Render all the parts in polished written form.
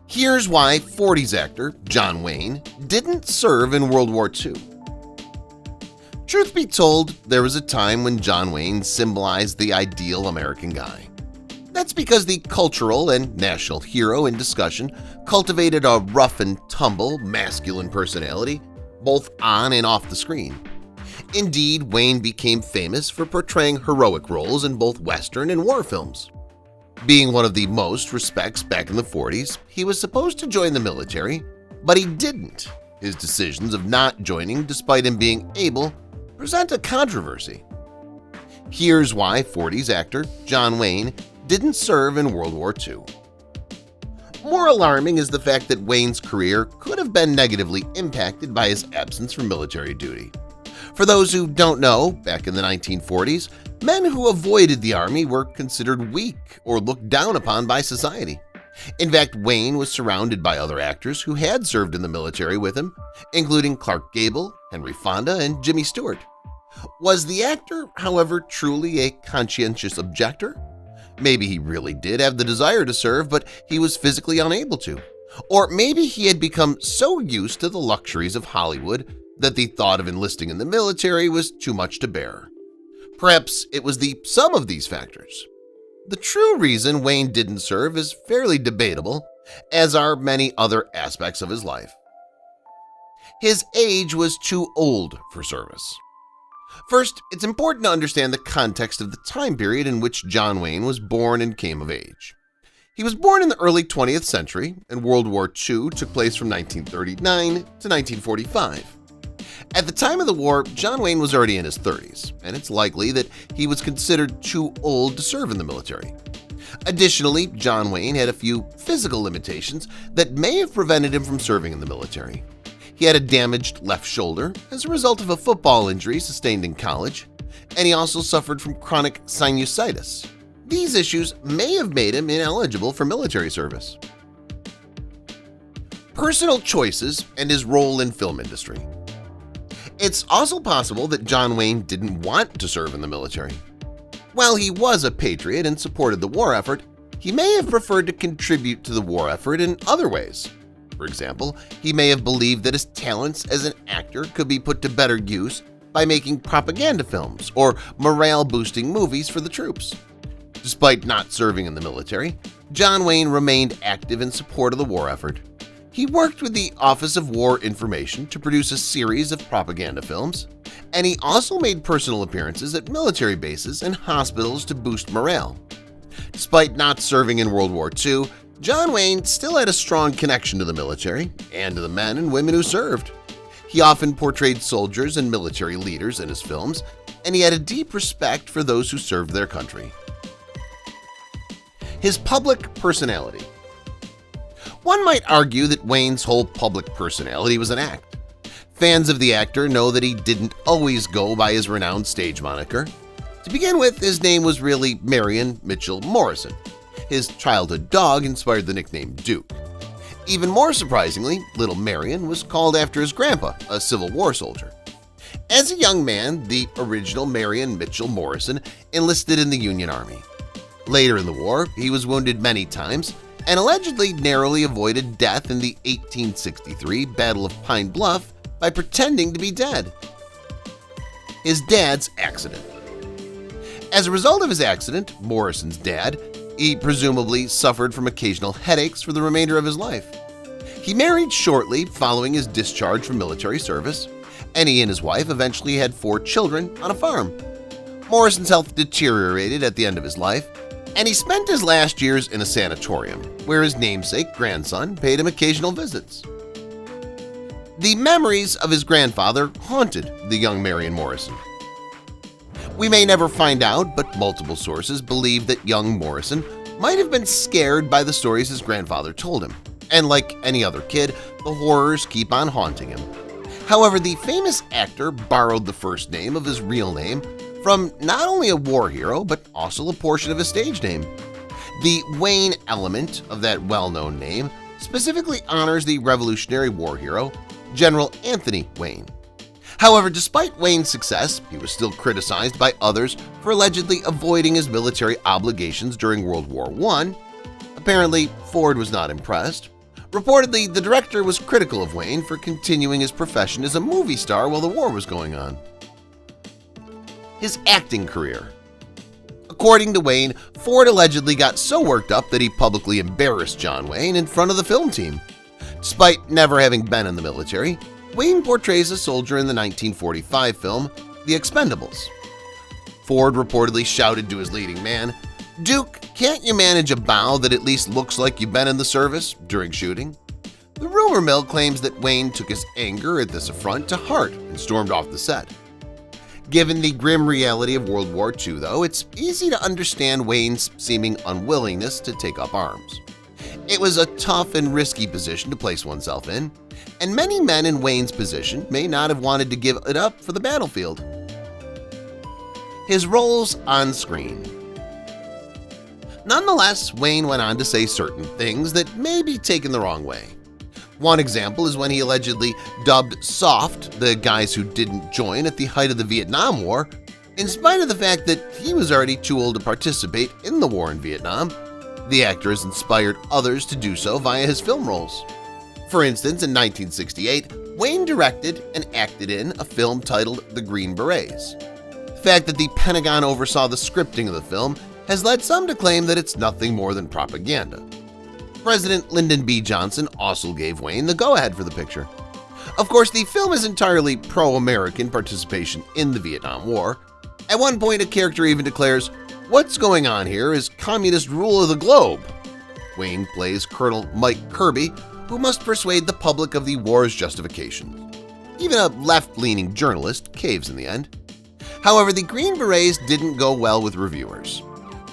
Here's why 40s actor John Wayne didn't serve in World War II. Truth be told, there was a time when John Wayne symbolized the ideal American guy. That's because the cultural and national hero in discussion cultivated a rough-and-tumble masculine personality, both on and off the screen. Indeed, Wayne became famous for portraying heroic roles in both Western and war films. Being one of the most respects back in the 40s, he was supposed to join the military, but he didn't. His decisions of not joining, despite him being able, present a controversy. Here's why 40s actor John Wayne didn't serve in World War II. More alarming is the fact that Wayne's career could have been negatively impacted by his absence from military duty. For those who don't know, back in the 1940s, men who avoided the Army were considered weak or looked down upon by society. In fact, Wayne was surrounded by other actors who had served in the military with him, including Clark Gable, Henry Fonda, and Jimmy Stewart. Was the actor, however, truly a conscientious objector? Maybe he really did have the desire to serve, but he was physically unable to. Or maybe he had become so used to the luxuries of Hollywood that the thought of enlisting in the military was too much to bear. Perhaps it was the sum of these factors. The true reason Wayne didn't serve is fairly debatable, as are many other aspects of his life. His age was too old for service. First, it's important to understand the context of the time period in which John Wayne was born and came of age. He was born in the early 20th century, and World War II took place from 1939 to 1945. At the time of the war, John Wayne was already in his 30s, and it's likely that he was considered too old to serve in the military. Additionally, John Wayne had a few physical limitations that may have prevented him from serving in the military. He had a damaged left shoulder as a result of a football injury sustained in college, and he also suffered from chronic sinusitis. These issues may have made him ineligible for military service. Personal choices and his role in film industry. It's also possible that John Wayne didn't want to serve in the military. While he was a patriot and supported the war effort, he may have preferred to contribute to the war effort in other ways. For example, he may have believed that his talents as an actor could be put to better use by making propaganda films or morale-boosting movies for the troops. Despite not serving in the military, John Wayne remained active in support of the war effort. He worked with the Office of War Information to produce a series of propaganda films, and he also made personal appearances at military bases and hospitals to boost morale. Despite not serving in World War II, John Wayne still had a strong connection to the military and to the men and women who served. He often portrayed soldiers and military leaders in his films, and he had a deep respect for those who served their country. His public personality. One might argue that Wayne's whole public personality was an act. Fans of the actor know that he didn't always go by his renowned stage moniker. To begin with, his name was really Marion Mitchell Morrison. His childhood dog inspired the nickname Duke. Even more surprisingly, little Marion was called after his grandpa, a Civil War soldier. As a young man, the original Marion Mitchell Morrison enlisted in the Union Army. Later in the war, he was wounded many times and allegedly narrowly avoided death in the 1863 Battle of Pine Bluff by pretending to be dead. His dad's accident. As a result of his accident, Morrison's dad, he presumably suffered from occasional headaches for the remainder of his life. He married shortly following his discharge from military service, and he and his wife eventually had 4 children on a farm. Morrison's health deteriorated at the end of his life, and he spent his last years in a sanatorium, where his namesake grandson paid him occasional visits. The memories of his grandfather haunted the young Marion Morrison. We may never find out, but multiple sources believe that young Morrison might have been scared by the stories his grandfather told him, and like any other kid, the horrors keep on haunting him. However, the famous actor borrowed the first name of his real name from not only a war hero, but also a portion of his stage name. The Wayne element of that well-known name specifically honors the Revolutionary War hero, General Anthony Wayne. However, despite Wayne's success, he was still criticized by others for allegedly avoiding his military obligations during World War I. Apparently, Ford was not impressed. Reportedly, the director was critical of Wayne for continuing his profession as a movie star while the war was going on. His acting career. According to Wayne, Ford allegedly got so worked up that he publicly embarrassed John Wayne in front of the film team. Despite never having been in the military, Wayne portrays a soldier in the 1945 film The Expendables. Ford reportedly shouted to his leading man, "Duke, can't you manage a bow that at least looks like you've been in the service?" during shooting. The rumor mill claims that Wayne took his anger at this affront to heart and stormed off the set. Given the grim reality of World War II, though, it's easy to understand Wayne's seeming unwillingness to take up arms. It was a tough and risky position to place oneself in, and many men in Wayne's position may not have wanted to give it up for the battlefield. His roles on screen. Nonetheless, Wayne went on to say certain things that may be taken the wrong way. One example is when he allegedly dubbed soft the guys who didn't join at the height of the Vietnam War, in spite of the fact that he was already too old to participate in the war in Vietnam. The actor has inspired others to do so via his film roles. For instance, in 1968, Wayne directed and acted in a film titled The Green Berets. The fact that the Pentagon oversaw the scripting of the film has led some to claim that it's nothing more than propaganda. President Lyndon B. Johnson also gave Wayne the go-ahead for the picture. Of course, the film is entirely pro-American participation in the Vietnam War. At one point, a character even declares, "What's going on here is communist rule of the globe." Wayne plays Colonel Mike Kirby, who must persuade the public of the war's justification. Even a left-leaning journalist caves in the end. However, the Green Berets didn't go well with reviewers.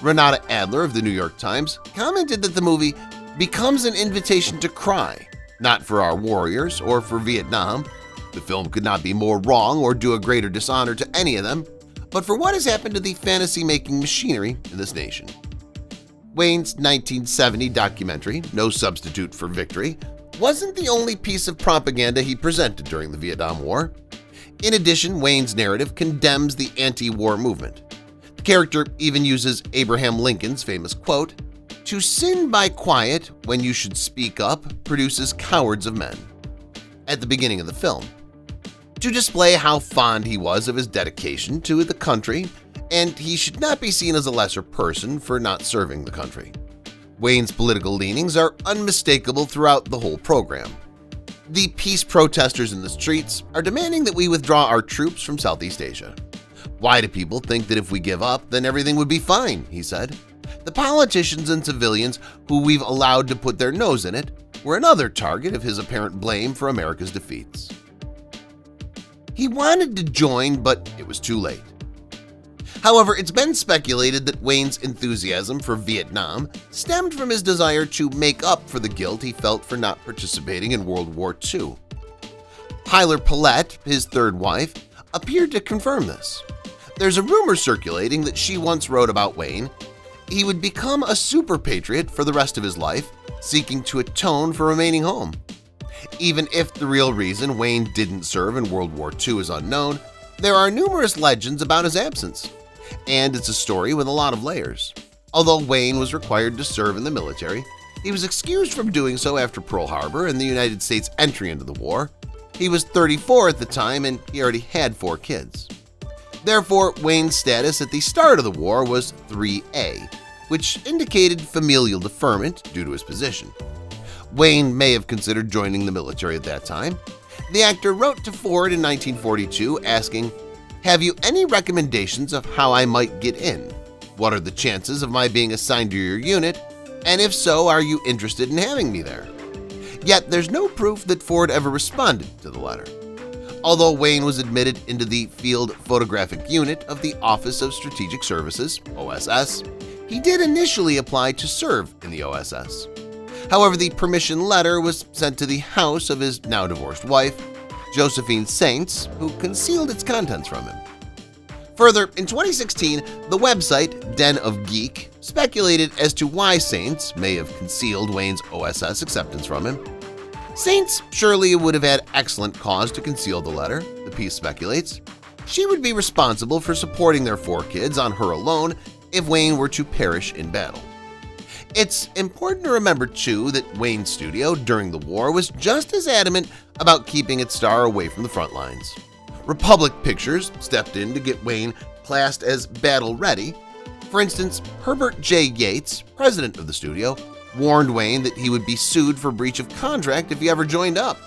Renata Adler of the New York Times commented that the movie becomes an invitation to cry, not for our warriors or for Vietnam. The film could not be more wrong or do a greater dishonor to any of them, but for what has happened to the fantasy-making machinery in this nation. Wayne's 1970 documentary, No Substitute for Victory, wasn't the only piece of propaganda he presented during the Vietnam War. In addition, Wayne's narrative condemns the anti-war movement. The character even uses Abraham Lincoln's famous quote, "To sin by quiet when you should speak up produces cowards of men," at the beginning of the film, to display how fond he was of his dedication to the country, and he should not be seen as a lesser person for not serving the country. Wayne's political leanings are unmistakable throughout the whole program. The peace protesters in the streets are demanding that we withdraw our troops from Southeast Asia. "Why do people think that if we give up, then everything would be fine?" he said. The politicians and civilians who we've allowed to put their nose in it were another target of his apparent blame for America's defeats. He wanted to join, but it was too late. However, it's been speculated that Wayne's enthusiasm for Vietnam stemmed from his desire to make up for the guilt he felt for not participating in World War II. Hilar Paulette, his third wife, appeared to confirm this. There's a rumor circulating that she once wrote about Wayne, "He would become a super patriot for the rest of his life, seeking to atone for remaining home." Even if the real reason Wayne didn't serve in World War II is unknown, there are numerous legends about his absence, and it's a story with a lot of layers. Although Wayne was required to serve in the military, he was excused from doing so after Pearl Harbor and the United States' entry into the war. He was 34 at the time, and he already had 4 kids. Therefore, Wayne's status at the start of the war was 3A, which indicated familial deferment due to his position. Wayne may have considered joining the military at that time. The actor wrote to Ford in 1942 asking, "Have you any recommendations of how I might get in? What are the chances of my being assigned to your unit? And if so, are you interested in having me there?" Yet there's no proof that Ford ever responded to the letter. Although Wayne was admitted into the Field Photographic Unit of the Office of Strategic Services, OSS, he did initially apply to serve in the OSS. However, the permission letter was sent to the house of his now-divorced wife, Josephine Saints, who concealed its contents from him. Further, in 2016, the website Den of Geek speculated as to why Saints may have concealed Wayne's OSS acceptance from him. Saints surely would have had excellent cause to conceal the letter, the piece speculates. She would be responsible for supporting their 4 kids on her alone if Wayne were to perish in battle. It's important to remember, too, that Wayne's studio during the war was just as adamant about keeping its star away from the front lines. Republic Pictures stepped in to get Wayne classed as battle-ready. For instance, Herbert J. Yates, president of the studio, warned Wayne that he would be sued for breach of contract if he ever joined up.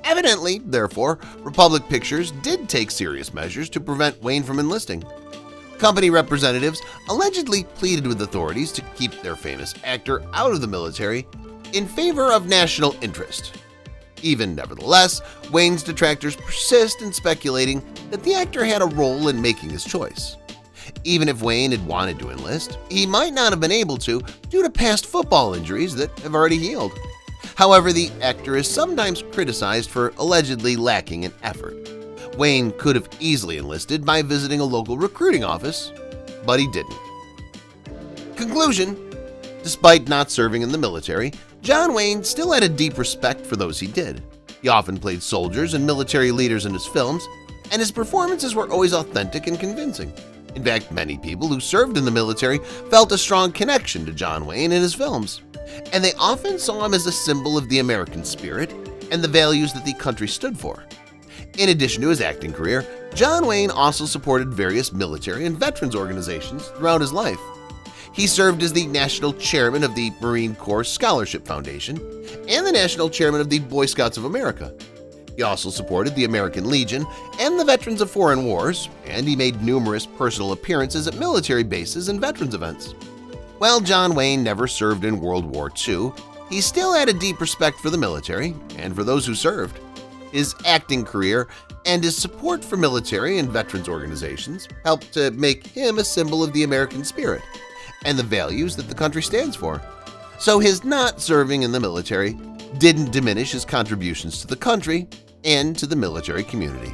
Evidently, therefore, Republic Pictures did take serious measures to prevent Wayne from enlisting. Company representatives allegedly pleaded with authorities to keep their famous actor out of the military in favor of national interest. Even nevertheless, Wayne's detractors persist in speculating that the actor had a role in making his choice. Even if Wayne had wanted to enlist, he might not have been able to due to past football injuries that have already healed. However, the actor is sometimes criticized for allegedly lacking in effort. Wayne could have easily enlisted by visiting a local recruiting office, but he didn't. Conclusion: despite not serving in the military, John Wayne still had a deep respect for those he did. He often played soldiers and military leaders in his films, and his performances were always authentic and convincing. In fact, many people who served in the military felt a strong connection to John Wayne in his films, and they often saw him as a symbol of the American spirit and the values that the country stood for. In addition to his acting career, John Wayne also supported various military and veterans organizations throughout his life. He served as the national chairman of the Marine Corps Scholarship Foundation and the national chairman of the Boy Scouts of America. He also supported the American Legion and the Veterans of Foreign Wars, and he made numerous personal appearances at military bases and veterans events. While John Wayne never served in World War II, he still had a deep respect for the military and for those who served. His acting career and his support for military and veterans organizations helped to make him a symbol of the American spirit and the values that the country stands for. So his not serving in the military didn't diminish his contributions to the country and to the military community.